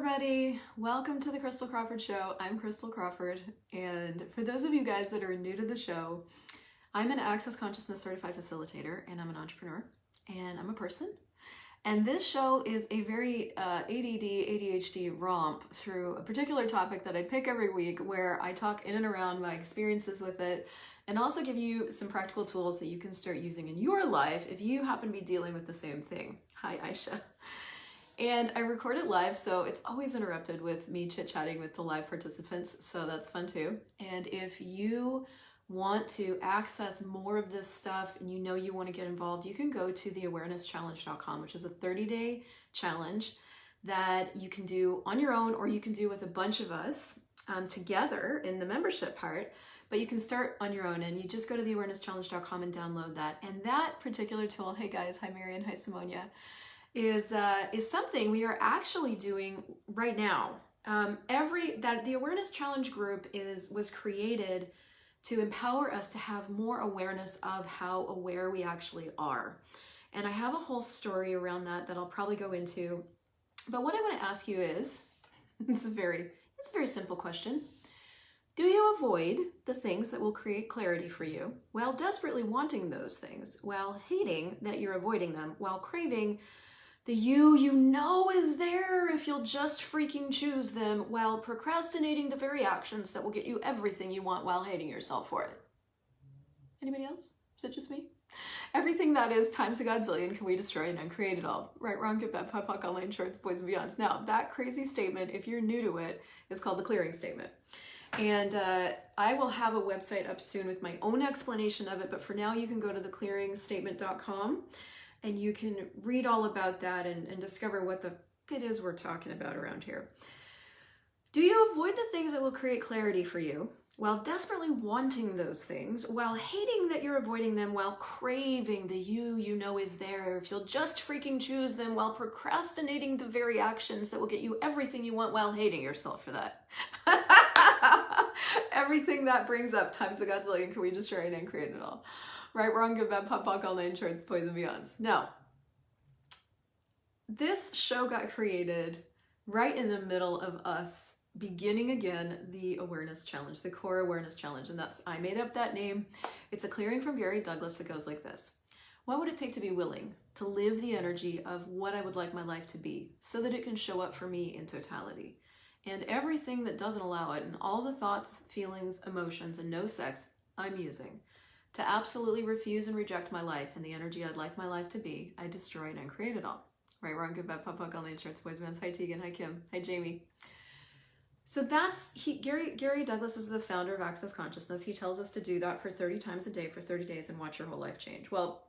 everybody, welcome to the Christel Crawford Show. I'm Christel Crawford, and for those of you guys that are new to the show, I'm an Access Consciousness Certified Facilitator, and I'm an entrepreneur, and I'm a person. And this show is a very ADD, ADHD romp through a particular topic that I pick every week, where I talk in and around my experiences with it, and also give you some practical tools that you can start using in your life if you happen to be dealing with the same thing. Hi, Aisha. And I record it live, so it's always interrupted with me chit-chatting with the live participants, so that's fun too. And if you want to access more of this stuff and you know you want to get involved, you can go to theawareness-challenge.com, which is a 30-day challenge that you can do on your own, or you can do with a bunch of us together in the membership part. But you can start on your own, and you just go to theawareness-challenge.com and download that. And that particular tool, hey guys, hi Marion, hi Simonia, is something we are actually doing right now. The Awareness Challenge group was created to empower us to have more awareness of how aware we actually are. And I have a whole story around that I'll probably go into. But what I want to ask you is, it's a very simple question. Do you avoid the things that will create clarity for you while desperately wanting those things, while hating that you're avoiding them, while craving the you know is there if you'll just freaking choose them, while procrastinating the very actions that will get you everything you want while hating yourself for it? Anybody else? Is it just me? Everything that is times a godzillion can we destroy and uncreate it all. Right, wrong, good, bad, POD, online, shorts, boys and beyonds. Now, that crazy statement, if you're new to it, is called the clearing statement. And I will have a website up soon with my own explanation of it, but for now you can go to theclearingstatement.com. and you can read all about that and discover what it is we're talking about around here. Do you avoid the things that will create clarity for you while desperately wanting those things, while hating that you're avoiding them, while craving the you know is there if you'll just freaking choose them, while procrastinating the very actions that will get you everything you want while hating yourself for that? Everything that brings up times a godzillion, can we destroy and create it all? Right, wrong, good, bad, POD, online, shorts, boys and beyonds. Now, this show got created right in the middle of us beginning again the Awareness Challenge, the Core Awareness Challenge. And I made up that name. It's a clearing from Gary Douglas that goes like this. What would it take to be willing to live the energy of what I would like my life to be so that it can show up for me in totality? And everything that doesn't allow it, and all the thoughts, feelings, emotions, and no sex I'm using to absolutely refuse and reject my life and the energy I'd like my life to be, I destroy and uncreate it all. Right, wrong, good, bad, POD, online, shorts, boys, men's. Hi Tegan, hi Kim, hi Jamie. So Gary Douglas is the founder of Access Consciousness. He tells us to do that for 30 times a day for 30 days and watch your whole life change. Well,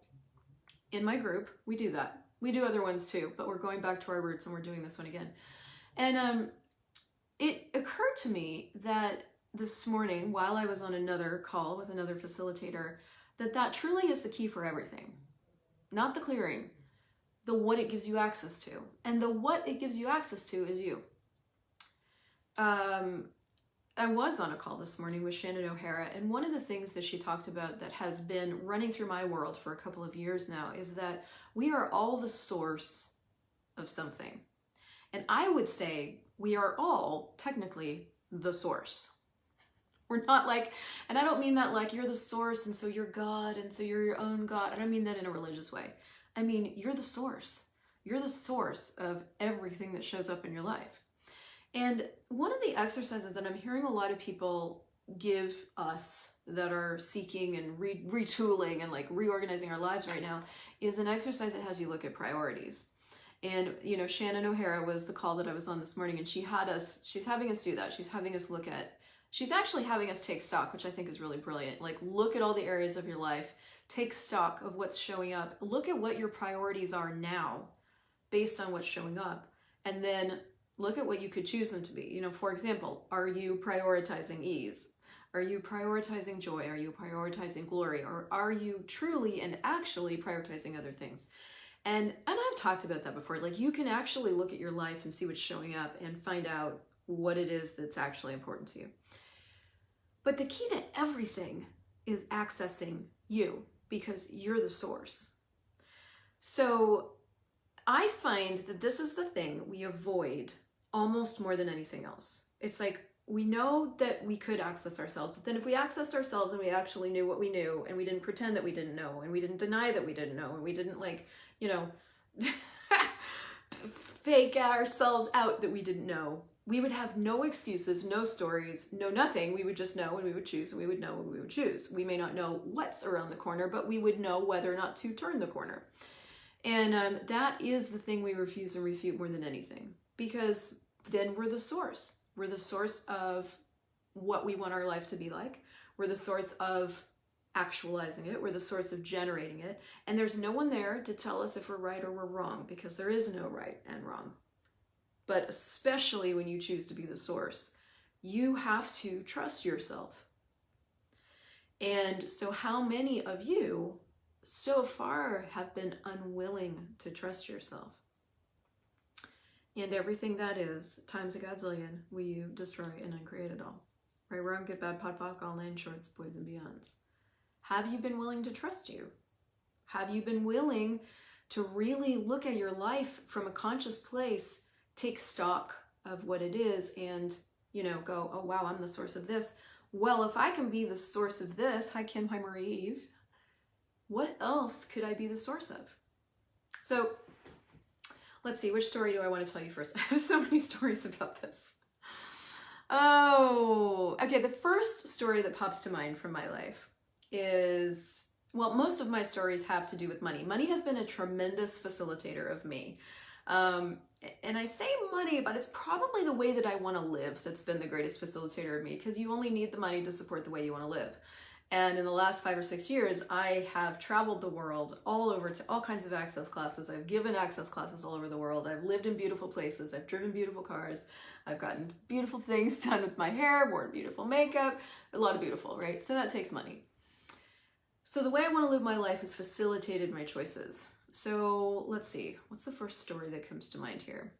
in my group, we do that. We do other ones too, but we're going back to our roots and we're doing this one again. And it occurred to me that this morning, while I was on another call with another facilitator, that truly is the key for everything. Not the clearing, the what it gives you access to. And the what it gives you access to is you. I was on a call this morning with Shannon O'Hara, and one of the things that she talked about that has been running through my world for a couple of years now is that we are all the source of something. And I would say we are all technically the source. We're not like, and I don't mean that like you're the source and so you're God and so you're your own God. I don't mean that in a religious way. I mean, you're the source. You're the source of everything that shows up in your life. And one of the exercises that I'm hearing a lot of people give us that are seeking and retooling and like reorganizing our lives right now is an exercise that has you look at priorities. And, you know, Shannon O'Hara was the call that I was on this morning, and she's having us do that. She's actually having us take stock, which I think is really brilliant. Like, look at all the areas of your life, take stock of what's showing up, look at what your priorities are now based on what's showing up, and then look at what you could choose them to be. You know, for example, are you prioritizing ease? Are you prioritizing joy? Are you prioritizing glory? Or are you truly and actually prioritizing other things? And I've talked about that before. Like, you can actually look at your life and see what's showing up and find out what it is that's actually important to you. But the key to everything is accessing you, because you're the source. So I find that this is the thing we avoid almost more than anything else. It's like, we know that we could access ourselves, but then if we accessed ourselves and we actually knew what we knew, and we didn't pretend that we didn't know, and we didn't deny that we didn't know, and we didn't, like, you know, fake ourselves out that we didn't know, we would have no excuses, no stories, no nothing. We would just know, and we would choose, and we would know, and we would choose. We may not know what's around the corner, but we would know whether or not to turn the corner. And that is the thing we refuse and refute more than anything, because then we're the source. We're the source of what we want our life to be like. We're the source of actualizing it. We're the source of generating it. And there's no one there to tell us if we're right or we're wrong, because there is no right and wrong. But especially when you choose to be the source, you have to trust yourself. And so how many of you so far have been unwilling to trust yourself? And everything that is, times a godzillion, will you destroy and uncreate it all? Right, wrong, good, bad, pot, pock, all nine shorts, boys and beyonds. Have you been willing to trust you? Have you been willing to really look at your life from a conscious place, take stock of what it is, and, you know, go, oh wow, I'm the source of this. Well, if I can be the source of this, hi Kim, hi Marie Eve, what else could I be the source of? So, let's see, which story do I want to tell you first? I have so many stories about this. Oh, okay, the first story that pops to mind from my life is, well, most of my stories have to do with money. Money has been a tremendous facilitator of me. And I say money, but it's probably the way that I want to live that's been the greatest facilitator of me, because you only need the money to support the way you want to live. And in the last 5 or 6 years, I have traveled the world all over to all kinds of access classes. I've given access classes all over the world. I've lived in beautiful places. I've driven beautiful cars. I've gotten beautiful things done with my hair, worn beautiful makeup, a lot of beautiful, right? So that takes money. So the way I want to live my life has facilitated my choices. So let's see, what's the first story that comes to mind here?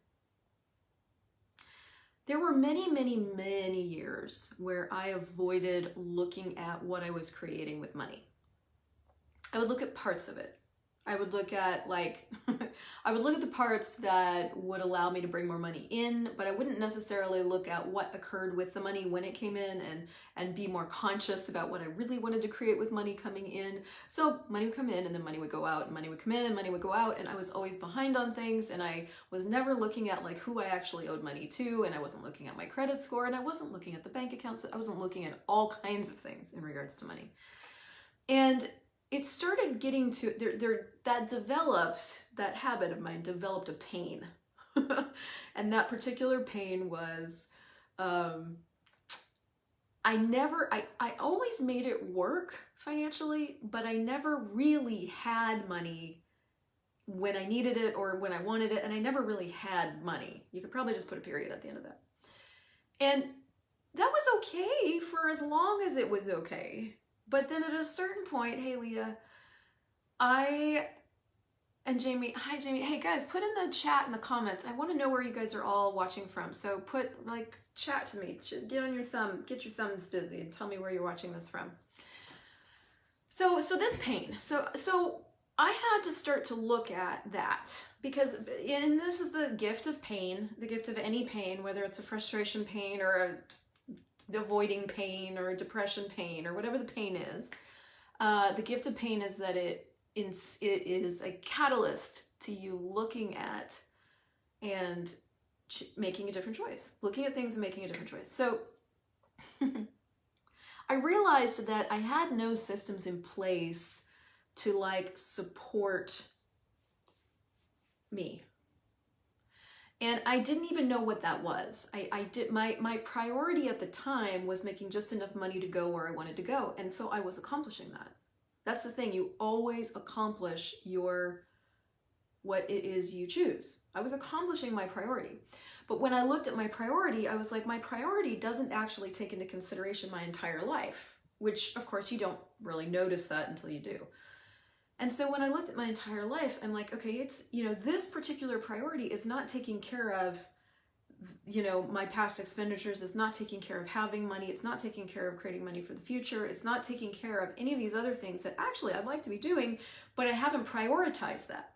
There were many, many, many years where I avoided looking at what I was creating with money. I would look at parts of it. I would look at, like, I would look at the parts that would allow me to bring more money in, but I wouldn't necessarily look at what occurred with the money when it came in, and be more conscious about what I really wanted to create with money coming in. So money would come in and then money would go out, and money would come in and money would go out, and I was always behind on things, and I was never looking at, like, who I actually owed money to, and I wasn't looking at my credit score, and I wasn't looking at the bank accounts. I wasn't looking at all kinds of things in regards to money. And it started getting to, that habit of mine developed a pain. And that particular pain was, I always made it work financially, but I never really had money when I needed it or when I wanted it, and I never really had money. You could probably just put a period at the end of that. And that was okay for as long as it was okay. But then at a certain point, hey Leah, and Jamie, hi Jamie, hey guys, put in the chat in the comments. I want to know where you guys are all watching from. So put, like, chat to me, get on your thumb, get your thumbs busy and tell me where you're watching this from. So this pain, so I had to start to look at that, because, and this is the gift of pain, the gift of any pain, whether it's a frustration pain or a avoiding pain or depression pain or whatever the pain is. The gift of pain is that it is a catalyst to you looking at and making a different choice, looking at things and making a different choice. So I realized that I had no systems in place to, like, support me. And I didn't even know what that was. My priority at the time was making just enough money to go where I wanted to go. And so I was accomplishing that. That's the thing. You always accomplish what it is you choose. I was accomplishing my priority. But when I looked at my priority, I was like, my priority doesn't actually take into consideration my entire life, which of course you don't really notice that until you do. And so when I looked at my entire life, I'm like, okay, it's, you know, this particular priority is not taking care of, you know, my past expenditures. It's not taking care of having money. It's not taking care of creating money for the future. It's not taking care of any of these other things that actually I'd like to be doing, but I haven't prioritized that.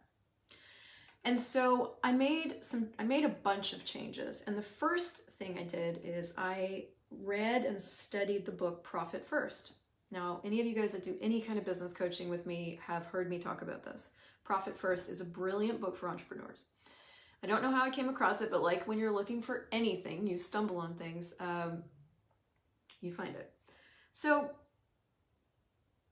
And so I made a bunch of changes. And the first thing I did is I read and studied the book Profit First. Now, any of you guys that do any kind of business coaching with me have heard me talk about this. Profit First is a brilliant book for entrepreneurs. I don't know how I came across it, but like when you're looking for anything, you stumble on things, you find it. So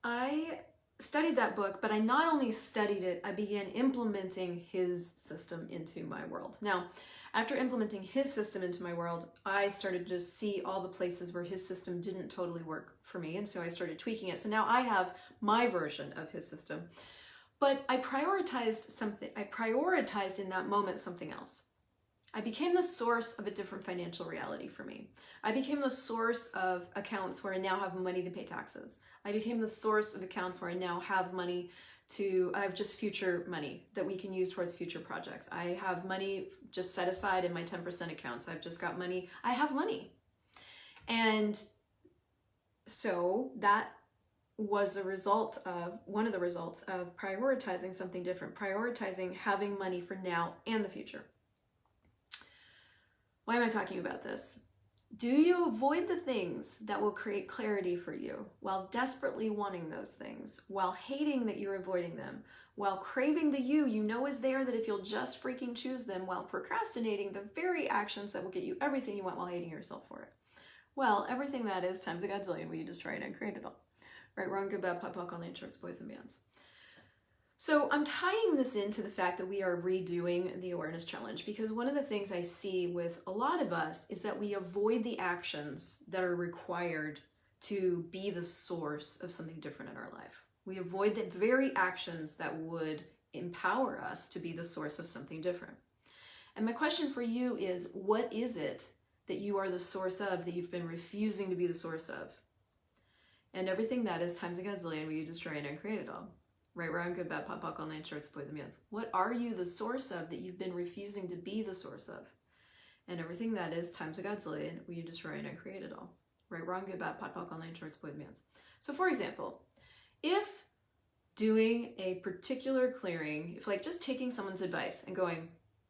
I studied that book, but I not only studied it, I began implementing his system into my world. Now, after implementing his system into my world, I started to see all the places where his system didn't totally work for me, and so I started tweaking it. So now I have my version of his system, but I prioritized something. I prioritized in that moment something else. I became the source of a different financial reality for me. I became the source of accounts where I now have money to pay taxes. I became the source of accounts where I now have money I have just future money that we can use towards future projects. I have money just set aside in my 10% accounts. I've just got money. I have money. And so that was one of the results of prioritizing something different, prioritizing having money for now and the future. Why am I talking about this? Do you avoid the things that will create clarity for you while desperately wanting those things, while hating that you're avoiding them, while craving the you know is there that if you'll just freaking choose them, while procrastinating the very actions that will get you everything you want while hating yourself for it? Well, everything that is times a godzillion, will you just try it and create it all? Right, wrong, good, bad, pop, all nature, boys and beyonds. So I'm tying this into the fact that we are redoing the awareness challenge, because one of the things I see with a lot of us is that we avoid the actions that are required to be the source of something different in our life. We avoid the very actions that would empower us to be the source of something different. And my question for you is, what is it that you are the source of that you've been refusing to be the source of? And everything that is times a godzillion, will you destroy it and create it all? Right, wrong, good, bad, pop, all night shorts, boys and beyonds. What are you the source of that you've been refusing to be the source of? And everything that is times a godzillion, will you destroy it and create it all? Right, wrong, good, bad, pop, all night shorts, boys and beyonds. So for example, if doing a particular clearing, if like just taking someone's advice and going,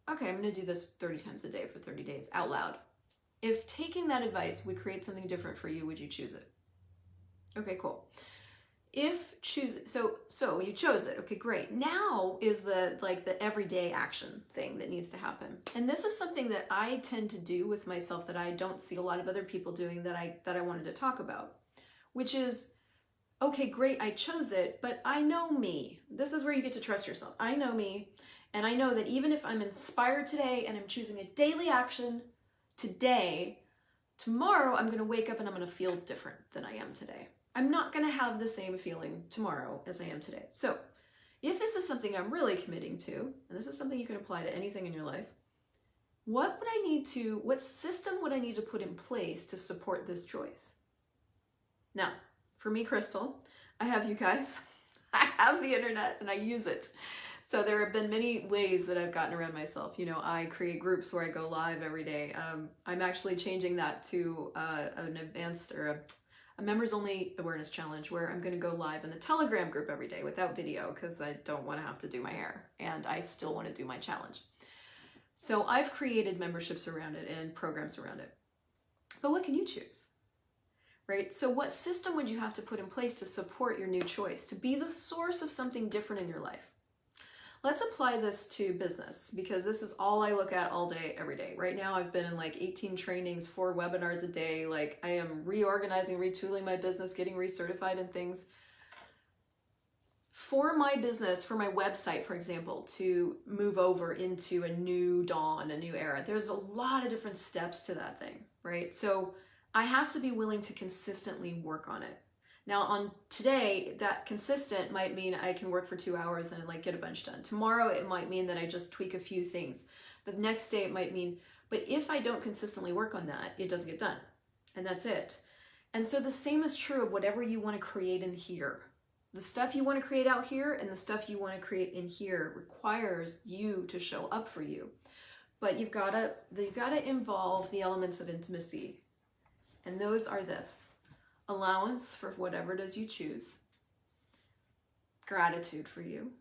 okay, I'm gonna do this 30 times a day for 30 days out loud. If taking that advice would create something different for you, would you choose it? Okay, cool. So you chose it. Okay, great. Now is the everyday action thing that needs to happen. And this is something that I tend to do with myself that I don't see a lot of other people doing that I wanted to talk about, which is, okay, great, I chose it, but I know me. This is where you get to trust yourself. I know me, and I know that even if I'm inspired today and I'm choosing a daily action today, tomorrow I'm going to wake up and I'm going to feel different than I am today. I'm not going to have the same feeling tomorrow as I am today. So if this is something I'm really committing to, and this is something you can apply to anything in your life, what system would I need to put in place to support this choice? Now, for me, Christel, I have you guys, I have the internet and I use it. So there have been many ways that I've gotten around myself. You know, I create groups where I go live every day. I'm actually changing that to an advanced or a members only awareness challenge where I'm going to go live in the Telegram group every day without video because I don't want to have to do my hair and I still want to do my challenge. So I've created memberships around it and programs around it. But what can you choose? Right? So what system would you have to put in place to support your new choice, to be the source of something different in your life? Let's apply this to business because this is all I look at all day, every day. Right now I've been in like 18 trainings, 4 webinars a day. Like I am reorganizing, retooling my business, getting recertified in things. For my business, for my website, for example, to move over into a new dawn, a new era, there's a lot of different steps to that thing, right? So I have to be willing to consistently work on it. Now on today, that consistent might mean I can work for 2 hours and like get a bunch done. Tomorrow, it might mean that I just tweak a few things. The next day it might mean, but if I don't consistently work on that, it doesn't get done. And that's it. And so the same is true of whatever you want to create in here. The stuff you want to create out here and the stuff you want to create in here requires you to show up for you. But you've got to involve the elements of intimacy. And those are this. Allowance for whatever it is you choose, gratitude for you,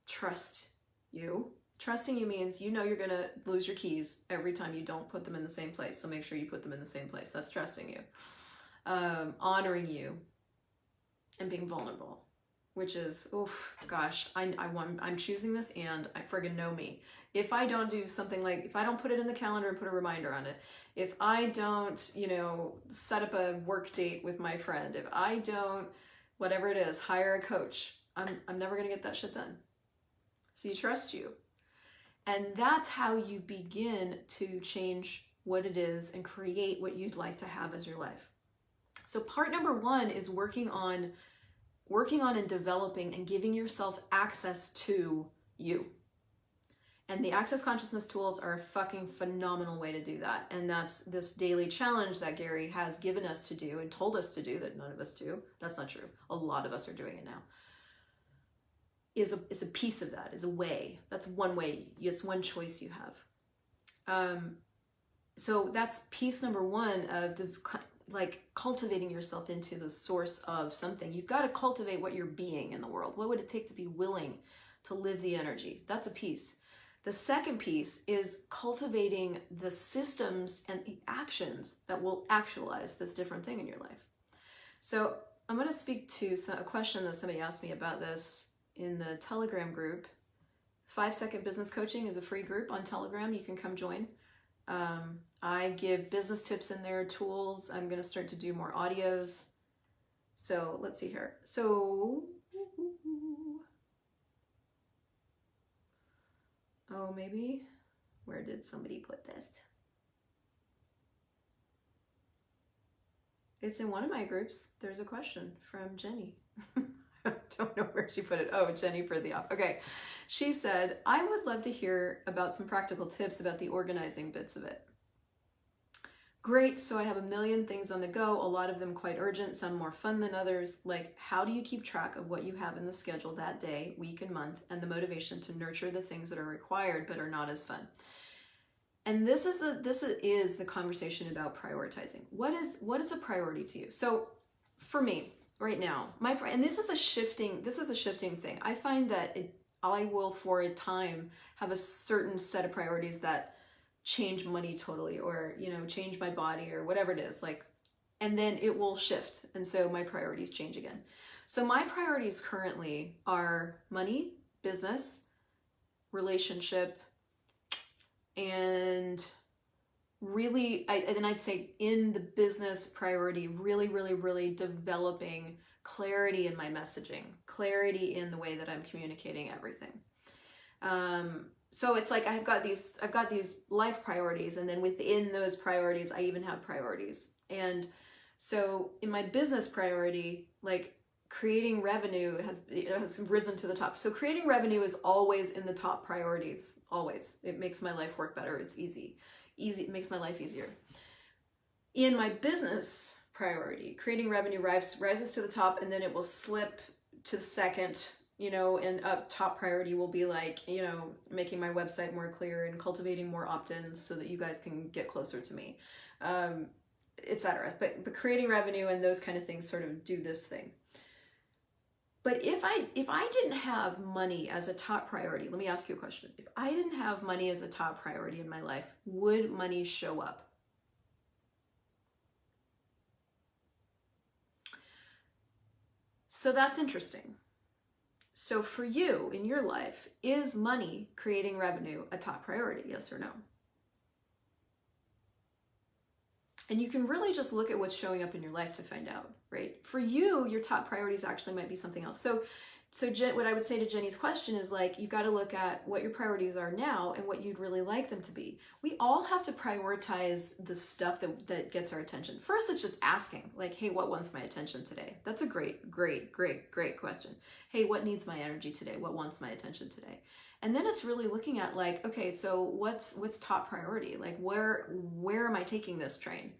trust you, Trusting you means you know you're going to lose your keys every time you don't put them in the same place. So make sure you put them in the same place. That's trusting you. Honoring you and being vulnerable, which is, oof, gosh, I'm choosing this and I friggin' know me. If I don't do something like, if I don't put it in the calendar and put a reminder on it, if I don't, you know, set up a work date with my friend, if I don't, whatever it is, hire a coach, I'm never going to get that shit done. So you trust you. And that's how you begin to change what it is and create what you'd like to have as your life. So part number one is working on and developing and giving yourself access to you. And the Access Consciousness tools are a fucking phenomenal way to do that. And that's this daily challenge that Gary has given us to do and told us to do that none of us do. That's not true. A lot of us are doing it now. Is a piece of that, is a way. That's one way. It's one choice you have. So that's piece number one of like cultivating yourself into the source of something. You've got to cultivate what you're being in the world. What would it take to be willing to live the energy? That's a piece. The second piece is cultivating the systems and the actions that will actualize this different thing in your life. So I'm going to speak to a question that somebody asked me about this in the Telegram group. 5-Second Business Coaching is a free group on Telegram. You can come join. I give business tips in there, tools. I'm going to start to do more audios. So let's see here. So, oh, maybe, where did somebody put this? It's in one of my groups. There's a question from Jenny. I don't know where she put it. Oh, Jenny for the off. Okay. She said, I would love to hear about some practical tips about the organizing bits of it. Great. So I have a million things on the go, a lot of them quite urgent, some more fun than others. Like, how do you keep track of what you have in the schedule that day, week, and month, and the motivation to nurture the things that are required but are not as fun? And this is the conversation about prioritizing. What is a priority to you? So for me, right now, and this is a shifting thing. I find that I will for a time have a certain set of priorities that change money totally, or, you know, change my body or whatever it is, like, and then it will shift. And so my priorities change again. So my priorities currently are money, business, relationship, and really, I'd say in the business priority, really developing clarity in my messaging, clarity in the way that I'm communicating everything. So it's like I've got these life priorities, and then within those priorities, I even have priorities. And so in my business priority, like, creating revenue has risen to the top. So creating revenue is always in the top priorities, always. It makes my life work better. It's easy. It makes my life easier. In my business priority, creating revenue rises to the top, and then it will slip to second, you know, and up top priority will be like, you know, making my website more clear and cultivating more opt-ins so that you guys can get closer to me, etc. But creating revenue and those kind of things sort of do this thing. But if I didn't have money as a top priority, let me ask you a question. If I didn't have money as a top priority in my life, would money show up? So that's interesting. So for you in your life, is money, creating revenue, a top priority? Yes or no? And you can really just look at what's showing up in your life to find out, right? For you, your top priorities actually might be something else. So what I would say to Jenny's question is, like, you've got to look at what your priorities are now and what you'd really like them to be. We all have to prioritize the stuff that gets our attention. First, it's just asking, like, hey, what wants my attention today? That's a great question. Hey, what needs my energy today? What wants my attention today? And then it's really looking at, like, okay, so what's top priority? Like, where am I taking this train?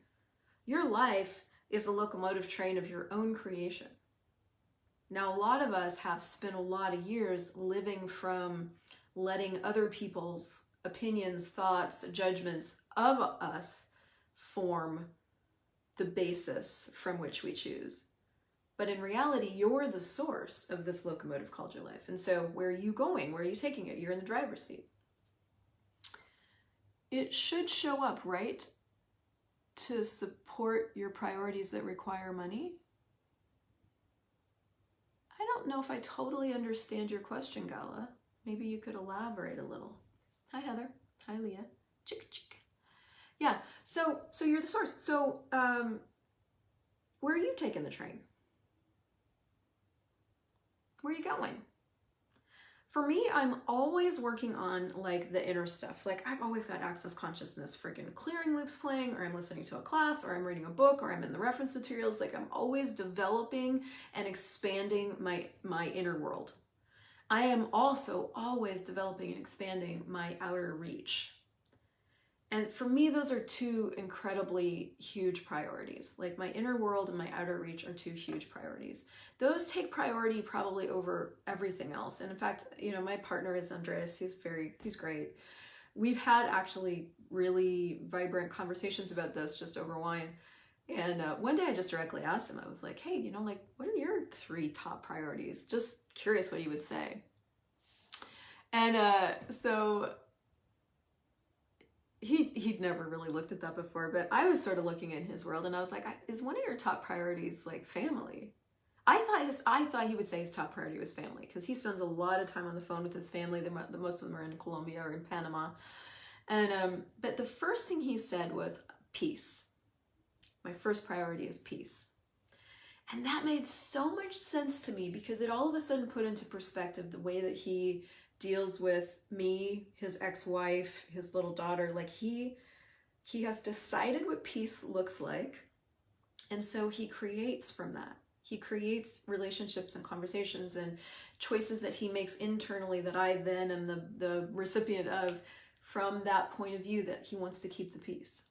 Your life is a locomotive train of your own creation. Now, a lot of us have spent a lot of years living from letting other people's opinions, thoughts, judgments of us form the basis from which we choose. But in reality, you're the source of this locomotive called your life. And so where are you going? Where are you taking it? You're in the driver's seat. it should show up, right? To support your priorities that require money. I don't know if I totally understand your question, Gala. Maybe you could elaborate a little. Hi, Heather. Hi, Leah. Chicka chicka. Yeah, so you're the source. So where are you taking the train? Where are you going? For me, I'm always working on like the inner stuff. Like I've always got access consciousness freaking clearing loops playing, or I'm listening to a class, or I'm reading a book, or I'm in the reference materials. Like I'm always developing and expanding my inner world. I am also always developing and expanding my outer reach. And for me, those are two incredibly huge priorities. Like my inner world and my outer reach are two huge priorities. Those take priority probably over everything else. And in fact, you know, my partner is Andreas. He's great. We've had actually really vibrant conversations about this just over wine. And one day I just directly asked him, I was like, hey, you know, like, what are your 3 top priorities? Just curious what he would say. And so he'd never really looked at that before, but I was sort of looking in his world and I was like, is one of your top priorities like family? I thought he would say his top priority was family because he spends a lot of time on the phone with his family. The most of them are in Colombia or in Panama. And but the first thing he said was peace. My first priority is peace. And that made so much sense to me because it all of a sudden put into perspective the way that he deals with me, his ex-wife, his little daughter. Like he has decided what peace looks like. And so he creates from that. He creates relationships and conversations and choices that he makes internally that I then am the recipient of from that point of view that he wants to keep the peace.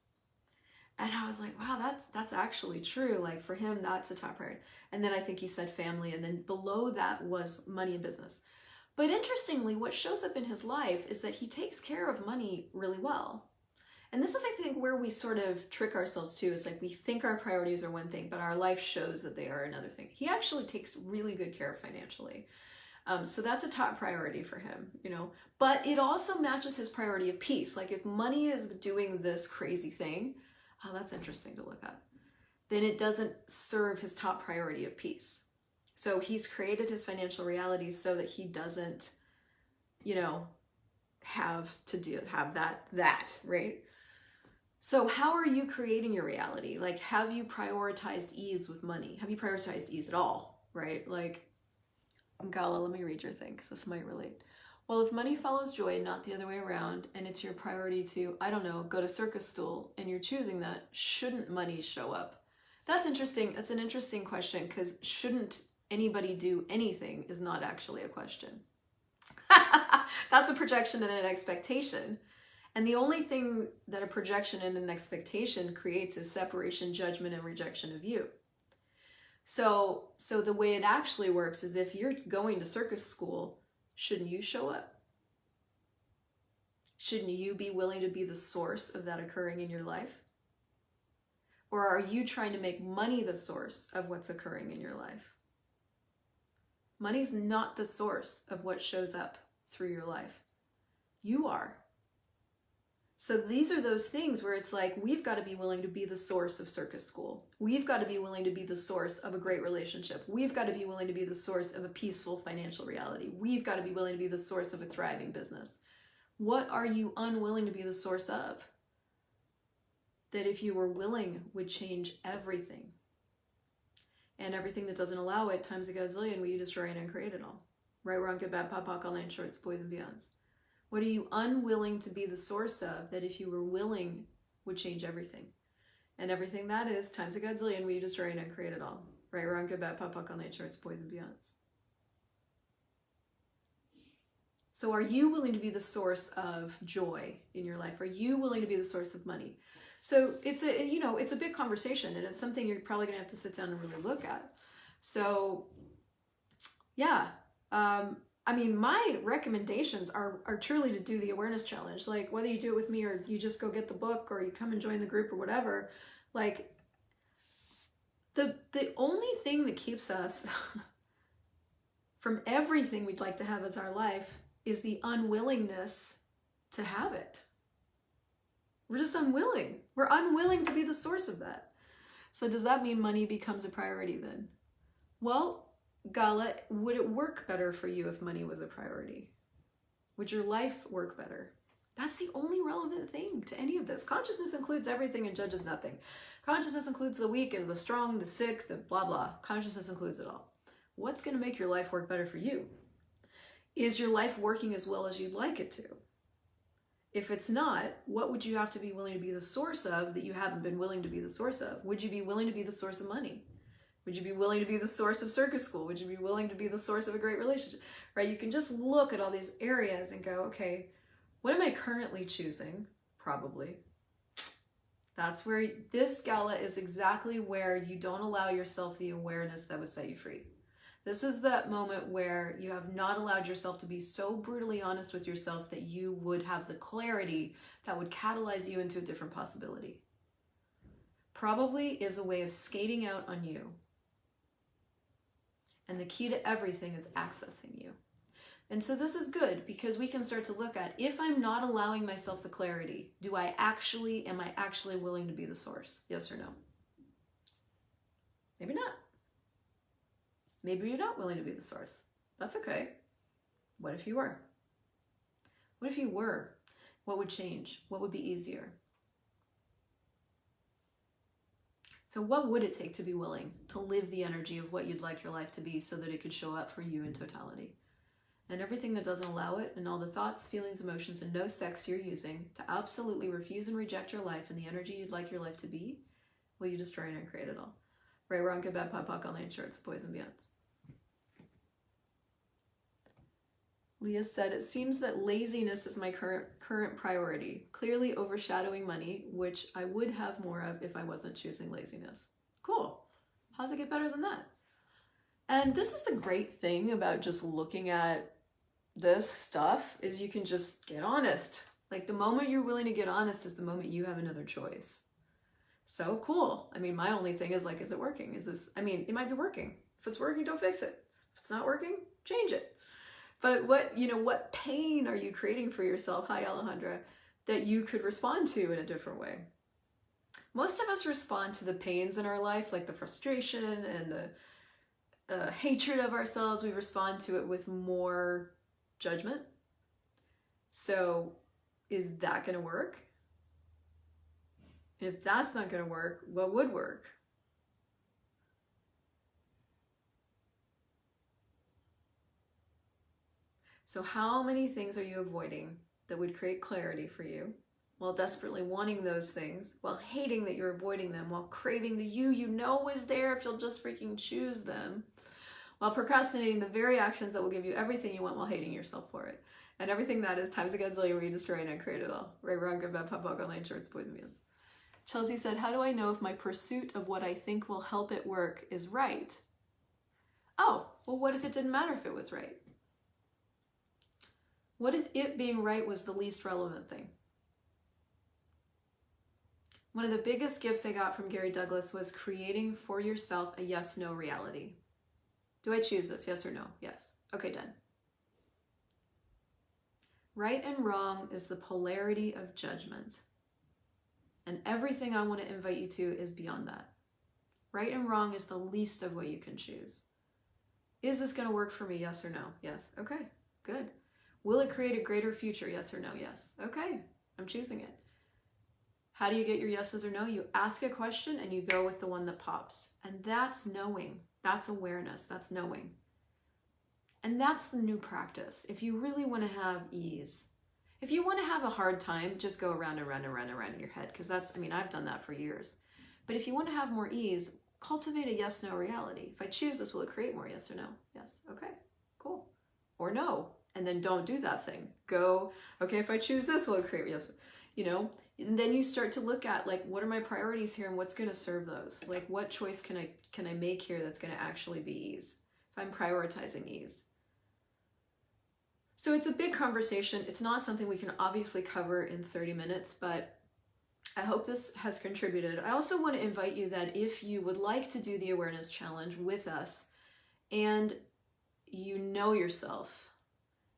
And I was like, wow, that's actually true. Like for him, that's a top priority. And then I think he said family. And then below that was money and business. But interestingly, what shows up in his life is that he takes care of money really well. And this is, I think, where we sort of trick ourselves too. Is like we think our priorities are one thing, but our life shows that they are another thing. He actually takes really good care of financially. So that's a top priority for him, you know. But it also matches his priority of peace. Like if money is doing this crazy thing, oh, that's interesting to look at, then it doesn't serve his top priority of peace. So he's created his financial reality so that he doesn't, you know, have that, right? So how are you creating your reality? Like, have you prioritized ease with money? Have you prioritized ease at all, right? Like, Gala, let me read your thing because this might relate. Well, if money follows joy, not the other way around, and it's your priority to, I don't know, go to circus stool, and you're choosing that, shouldn't money show up? That's interesting. That's an interesting question because shouldn't anybody do anything is not actually a question. That's a projection and an expectation. And the only thing that a projection and an expectation creates is separation, judgment, and rejection of you. So the way it actually works is if you're going to circus school, shouldn't you show up? Shouldn't you be willing to be the source of that occurring in your life? Or are you trying to make money the source of what's occurring in your life? Money's not the source of what shows up through your life. You are. So these are those things where it's like, we've got to be willing to be the source of circus school. We've got to be willing to be the source of a great relationship. We've got to be willing to be the source of a peaceful financial reality. We've got to be willing to be the source of a thriving business. What are you unwilling to be the source of? That if you were willing would change everything. And everything that doesn't allow it times a gazillion, will you destroy and uncreate it all? Right, wrong, good, bad, pop, pock, all nine shorts, boys and beyonds. What are you unwilling to be the source of that if you were willing would change everything? And everything that is times a gazillion, will you destroy and uncreate it all? Right, wrong, good, bad, pop, pock, all nine shorts, boys and beyonds. So are you willing to be the source of joy in your life? Are you willing to be the source of money? So it's a big conversation, and it's something you're probably gonna have to sit down and really look at. So yeah, I mean, my recommendations are truly to do the awareness challenge. Like whether you do it with me or you just go get the book or you come and join the group or whatever, like the only thing that keeps us from everything we'd like to have as our life is the unwillingness to have it. We're just unwilling. We're unwilling to be the source of that. So does that mean money becomes a priority then? Well, Gala, would it work better for you if money was a priority? Would your life work better? That's the only relevant thing to any of this. Consciousness includes everything and judges nothing. Consciousness includes the weak and the strong, the sick, the blah, blah. Consciousness includes it all. What's going to make your life work better for you? Is your life working as well as you'd like it to? If it's not, what would you have to be willing to be the source of that you haven't been willing to be the source of? Would you be willing to be the source of money? Would you be willing to be the source of circus school? Would you be willing to be the source of a great relationship? Right? You can just look at all these areas and go, okay, what am I currently choosing? Probably. That's where this Gala is exactly where you don't allow yourself the awareness that would set you free. This is that moment where you have not allowed yourself to be so brutally honest with yourself that you would have the clarity that would catalyze you into a different possibility. Probably is a way of skating out on you. And the key to everything is accessing you. And so this is good because we can start to look at, if I'm not allowing myself the clarity, am I actually willing to be the source? Yes or no? Maybe not. Maybe you're not willing to be the source. That's okay. What if you were? What if you were? What would change? What would be easier? So what would it take to be willing to live the energy of what you'd like your life to be so that it could show up for you in totality? And everything that doesn't allow it, and all the thoughts, feelings, emotions, and no sex you're using to absolutely refuse and reject your life and the energy you'd like your life to be, will you destroy and uncreate it all? Right, wrong, good, bad, pop, all nine shorts, boys and beyonds. Leah said, it seems that laziness is my current priority, clearly overshadowing money, which I would have more of if I wasn't choosing laziness. Cool. How's it get better than that? And this is the great thing about just looking at this stuff is you can just get honest. Like the moment you're willing to get honest is the moment you have another choice. So cool. I mean, my only thing is like, is it working? It might be working. If it's working, don't fix it. If it's not working, change it. But what pain are you creating for yourself, hi Alejandra, that you could respond to in a different way? Most of us respond to the pains in our life, like the frustration and the hatred of ourselves. We respond to it with more judgment. So is that going to work? If that's not going to work, what would work? So how many things are you avoiding that would create clarity for you while desperately wanting those things, while hating that you're avoiding them, while craving the you know is there if you'll just freaking choose them, while procrastinating the very actions that will give you everything you want while hating yourself for it. And everything that is times a gazillion where you destroy and uncreate it all. Right, wrong, good, bad, pop, online shorts, boys and beyonds. Chelsea said, how do I know if my pursuit of what I think will help it work is right? Oh, well, what if it didn't matter if it was right? What if it being right was the least relevant thing? One of the biggest gifts I got from Gary Douglas was creating for yourself a yes-no reality. Do I choose this? Yes or no? Yes. Okay, done. Right and wrong is the polarity of judgment. And everything I want to invite you to is beyond that. Right and wrong is the least of what you can choose. Is this going to work for me? Yes or no? Yes. Okay, good. Will it create a greater future? Yes or no? Yes. Okay, I'm choosing it. How do you get your yeses or no? You ask a question and you go with the one that pops. And that's knowing. That's awareness. That's knowing. And that's the new practice. If you really want to have ease, if you want to have a hard time, just go around and around and around and around in your head. Because I've done that for years. But if you want to have more ease, cultivate a yes-no reality. If I choose this, will it create more? Yes or no? Yes. Okay, cool. Or no. And then don't do that thing. Go, okay, if I choose this, will it create? Yes. And then you start to look at like, what are my priorities here and what's going to serve those? Like, what choice can I make here that's going to actually be ease? If I'm prioritizing ease. So it's a big conversation. It's not something we can obviously cover in 30 minutes, but I hope this has contributed. I also want to invite you that if you would like to do the awareness challenge with us and you know yourself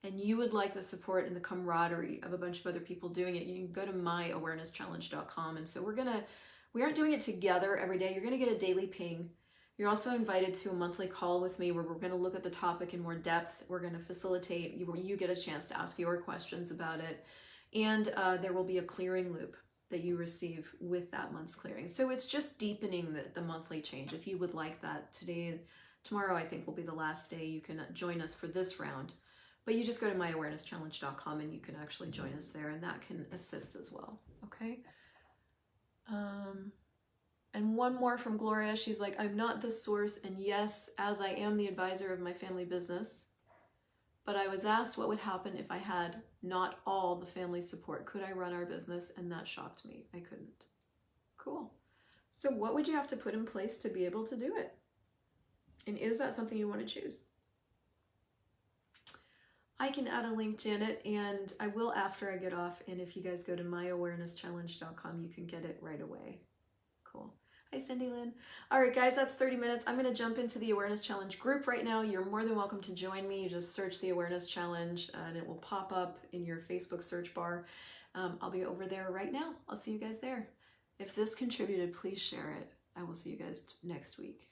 and you would like the support and the camaraderie of a bunch of other people doing it, you can go to myawarennesschallenge.com. And so we aren't doing it together every day. You're going to get a daily ping. You're also invited to a monthly call with me where we're going to look at the topic in more depth. We're going to facilitate, you get a chance to ask your questions about it. And there will be a clearing loop that you receive with that month's clearing. So it's just deepening the monthly change. If you would like that, tomorrow I think will be the last day you can join us for this round. But you just go to myawarennesschallenge.com and you can actually join us there, and that can assist as well, okay? And one more from Gloria. She's like, I'm not the source, and yes, as I am the advisor of my family business, but I was asked what would happen if I had not all the family support. Could I run our business? And that shocked me. I couldn't. Cool. So what would you have to put in place to be able to do it? And is that something you want to choose? I can add a link, Janet, and I will after I get off. And if you guys go to myawarennesschallenge.com, you can get it right away. Cool. Hi, Cindy Lynn. All right, guys, that's 30 minutes. I'm going to jump into the Awareness Challenge group right now. You're more than welcome to join me. You just search the Awareness Challenge and it will pop up in your Facebook search bar. I'll be over there right now. I'll see you guys there. If this contributed, please share it. I will see you guys next week.